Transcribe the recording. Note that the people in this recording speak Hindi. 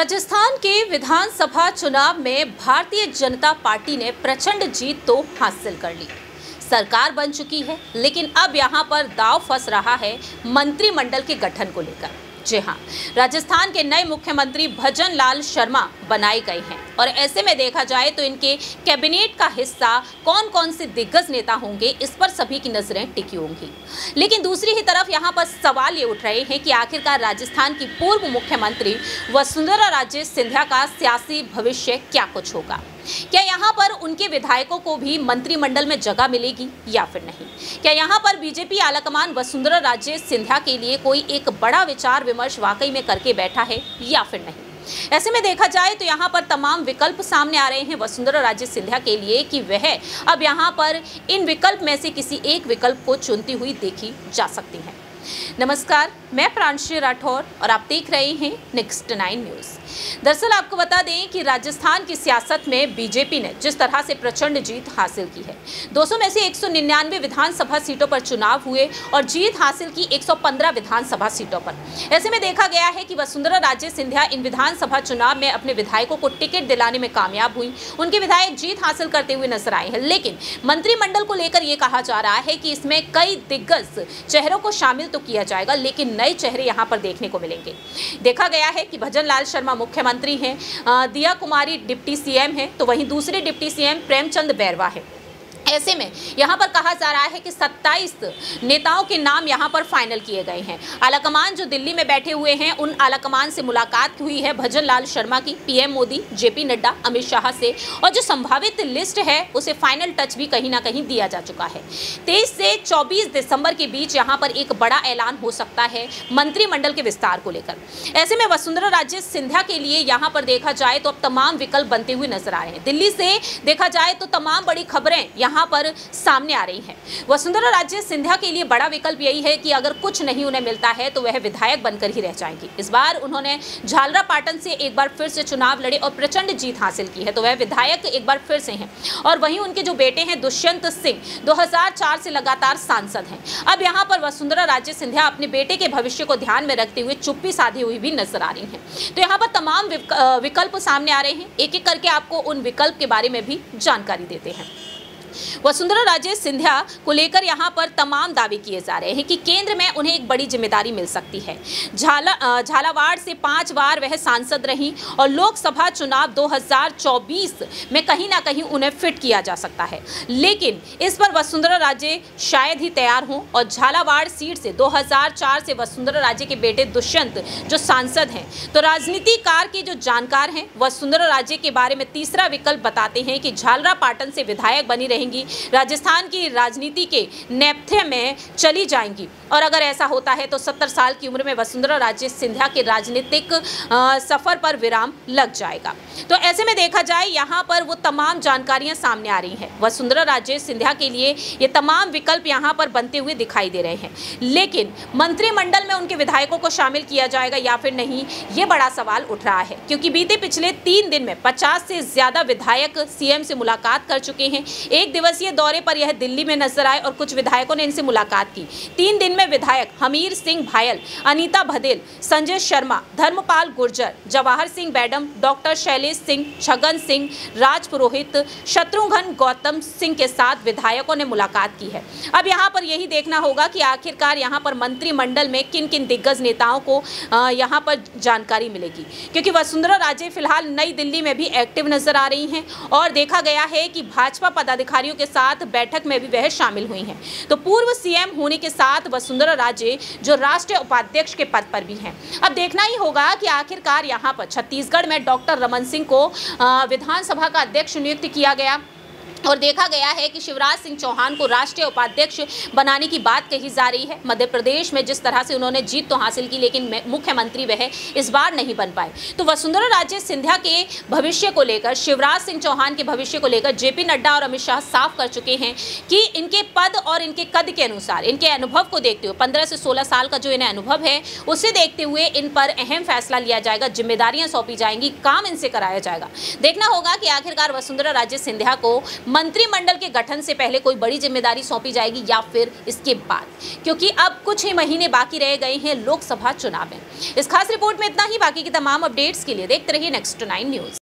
राजस्थान के विधानसभा चुनाव में भारतीय जनता पार्टी ने प्रचंड जीत तो हासिल कर ली। सरकार बन चुकी है, लेकिन अब यहां पर दांव फंस रहा है मंत्रिमंडल के गठन को लेकर। जी हां, राजस्थान के नए मुख्यमंत्री भजन लाल शर्मा बनाए गए हैं और ऐसे में देखा जाए तो इनके कैबिनेट का हिस्सा कौन कौन से दिग्गज नेता होंगे, इस पर सभी की नजरें टिकी होंगी। लेकिन दूसरी ही तरफ यहां पर सवाल ये उठ रहे हैं कि आखिरकार राजस्थान की पूर्व मुख्यमंत्री वसुंधरा राजे सिंधिया का सियासी भविष्य क्या कुछ होगा। क्या यहाँ पर उनके विधायकों को भी मंत्रिमंडल में जगह मिलेगी या फिर नहीं। क्या यहाँ पर बीजेपी आलाकमान वसुंधरा राजे सिंधिया के लिए कोई एक बड़ा विचार विमर्श वाकई में करके बैठा है या फिर नहीं। ऐसे में देखा जाए तो यहाँ पर तमाम विकल्प सामने आ रहे हैं वसुंधरा राजे सिंधिया के लिए कि वह अब यहाँ पर इन विकल्प में से किसी एक विकल्प को चुनती हुई देखी जा सकती है। नमस्कार, मैं प्रांशी राठौर और आप देख रहे हैं नेक्स्ट 9 न्यूज़। दरअसल आपको बता दें कि राजस्थान की सियासत में बीजेपी ने जिस तरह से प्रचंड जीत हासिल की है, 200 में से 199 विधानसभा सीटों पर चुनाव हुए और जीत हासिल की 115 विधानसभा सीटों पर। ऐसे में देखा गया है कि वसुंधरा राजे सिंधिया इन विधानसभा चुनाव में अपने विधायकों को टिकट दिलाने में कामयाब हुई। उनके विधायक जीत हासिल करते हुए नजर आए हैं, लेकिन मंत्रिमंडल को लेकर यह कहा जा रहा है कि इसमें कई दिग्गज चेहरों को शामिल तो किया जाएगा, लेकिन नए चेहरे यहां पर देखने को मिलेंगे। देखा गया है कि भजन लाल शर्मा मुख्यमंत्री हैं, दिया कुमारी डिप्टी सीएम हैं, तो वहीं दूसरे डिप्टी सीएम प्रेमचंद बैरवा है। ऐसे में यहाँ पर कहा जा रहा है कि 27 नेताओं के नाम यहाँ पर फाइनल किए गए हैं। आलाकमान जो दिल्ली में बैठे हुए हैं, उन आलाकमान से मुलाकात हुई है भजन लाल शर्मा की पीएम मोदी, जेपी नड्डा, अमित शाह से, और जो संभावित लिस्ट है उसे फाइनल टच भी कहीं ना कहीं दिया जा चुका है। 23 से 24 दिसंबर के बीच यहाँ पर एक बड़ा ऐलान हो सकता है मंत्रिमंडल के विस्तार को लेकर। ऐसे में वसुंधरा राजे सिंधिया के लिए यहाँ पर देखा जाए तो अब तमाम विकल्प बनते हुए नजर आ रहे हैं। दिल्ली से देखा जाए तो तमाम बड़ी खबरें यहाँ पर सामने आ रही हैं। वसुंधरा राजे सिंधिया के लिए बड़ा विकल्प यही है कि अगर कुछ नहीं उन्हें मिलता है तो वह विधायक बनकर ही रह जाएंगी। इस बार उन्होंने झालरापाटन से एक बार फिर से चुनाव लड़े और प्रचंड जीत हासिल की है, तो वह विधायक एक बार फिर से हैं। और वहीं उनके जो बेटे हैं दुष्यंत सिंह 2004 से लगातार सांसद हैं। अब यहाँ पर वसुंधरा राजे सिंधिया अपने बेटे के भविष्य को ध्यान में रखते हुए चुप्पी साधी हुई भी नजर आ रही हैं। तो यहाँ पर तमाम विकल्प सामने आ रहे हैं। एक एक करके आपको उन विकल्प के बारे में भी जानकारी देते हैं। वसुंधरा राजे सिंधिया को लेकर यहां पर तमाम दावे किए जा रहे हैं कि केंद्र में उन्हें एक बड़ी जिम्मेदारी मिल सकती है। झालावाड़ से 5 बार वह सांसद रहीं और लोकसभा चुनाव 2024 में कहीं ना कहीं उन्हें फिट किया जा सकता है, लेकिन इस पर वसुंधरा राजे शायद ही तैयार हों। और झालावाड़ सीट से 2004 से वसुंधरा राजे के बेटे दुष्यंत जो सांसद हैं, तो राजनीतिकार के जो जानकार हैं वसुंधरा राजे के बारे में तीसरा विकल्प बताते हैं कि झालरापाटन से विधायक बनी रहेंगी, राजस्थान की राजनीति के नेपथ्य में चली जाएंगी। और अगर ऐसा होता है तो 70 साल की उम्र में वसुंधरा राजे सिंधिया के राजनीतिक सफर पर विराम लग जाएगा। तो ऐसे में देखा जाए यहाँ पर वो तमाम जानकारियां सामने आ रही हैं। वसुंधरा राजे सिंधिया के लिए ये तमाम विकल्प यहाँ पर बनते हुए दिखाई दे रहे हैं, लेकिन मंत्रिमंडल में उनके विधायकों को शामिल किया जाएगा या फिर नहीं, ये बड़ा सवाल उठ रहा है। क्योंकि बीते पिछले 3 दिन में 50 से ज्यादा विधायक सीएम से मुलाकात कर चुके हैं। एक दिवसीय दौरे पर यह दिल्ली में नजर आए और कुछ विधायकों ने इनसे मुलाकात की। 3 दिन में विधायक हमीर सिंह भायल, अनीता भदेल, संजय शर्मा, धर्मपाल गुर्जर, जवाहर सिंह बैडम, डॉक्टर शैलेश सिंह, छगन सिंह, राज पुरोहित, शत्रुघ्न गौतम सिंह के साथ विधायकों ने मुलाकात की है। अब यहाँ पर यही देखना होगा कि आखिरकार यहाँ पर मंत्रिमंडल में किन किन दिग्गज नेताओं को यहाँ पर जानकारी मिलेगी, क्योंकि वसुंधरा राजे फिलहाल नई दिल्ली में भी एक्टिव नजर आ रही हैं और देखा गया है कि भाजपा पदाधिकारियों के साथ बैठक में भी वह शामिल हुई हैं। तो पूर्व सीएम होने के साथ वसुंधरा राजे जो राष्ट्रीय उपाध्यक्ष के पद पर भी हैं। अब देखना ही होगा कि आखिरकार यहाँ पर छत्तीसगढ़ में डॉक्टर रमन सिंह को विधानसभा का अध्यक्ष नियुक्त किया गया और देखा गया है कि शिवराज सिंह चौहान को राष्ट्रीय उपाध्यक्ष बनाने की बात कही जा रही है। मध्य प्रदेश में जिस तरह से उन्होंने जीत तो हासिल की, लेकिन मुख्यमंत्री वह इस बार नहीं बन पाए। तो वसुंधरा राजे सिंधिया के भविष्य को लेकर, शिवराज सिंह चौहान के भविष्य को लेकर जेपी नड्डा और अमित शाह साफ कर चुके हैं कि इनके पद और इनके कद के अनुसार, इनके अनुभव को देखते हुए, 15 से 16 साल का जो इन्हें अनुभव है उसे देखते हुए इन पर अहम फैसला लिया जाएगा, जिम्मेदारियां सौंपी जाएंगी, काम इनसे कराया जाएगा। देखना होगा कि आखिरकार वसुंधरा राजे सिंधिया को मंत्रिमंडल के गठन से पहले कोई बड़ी जिम्मेदारी सौंपी जाएगी या फिर इसके बाद, क्योंकि अब कुछ ही महीने बाकी रह गए हैं लोकसभा चुनाव में। इस खास रिपोर्ट में इतना ही। बाकी की तमाम अपडेट्स के लिए देखते रहिए नेक्स्ट 9 न्यूज।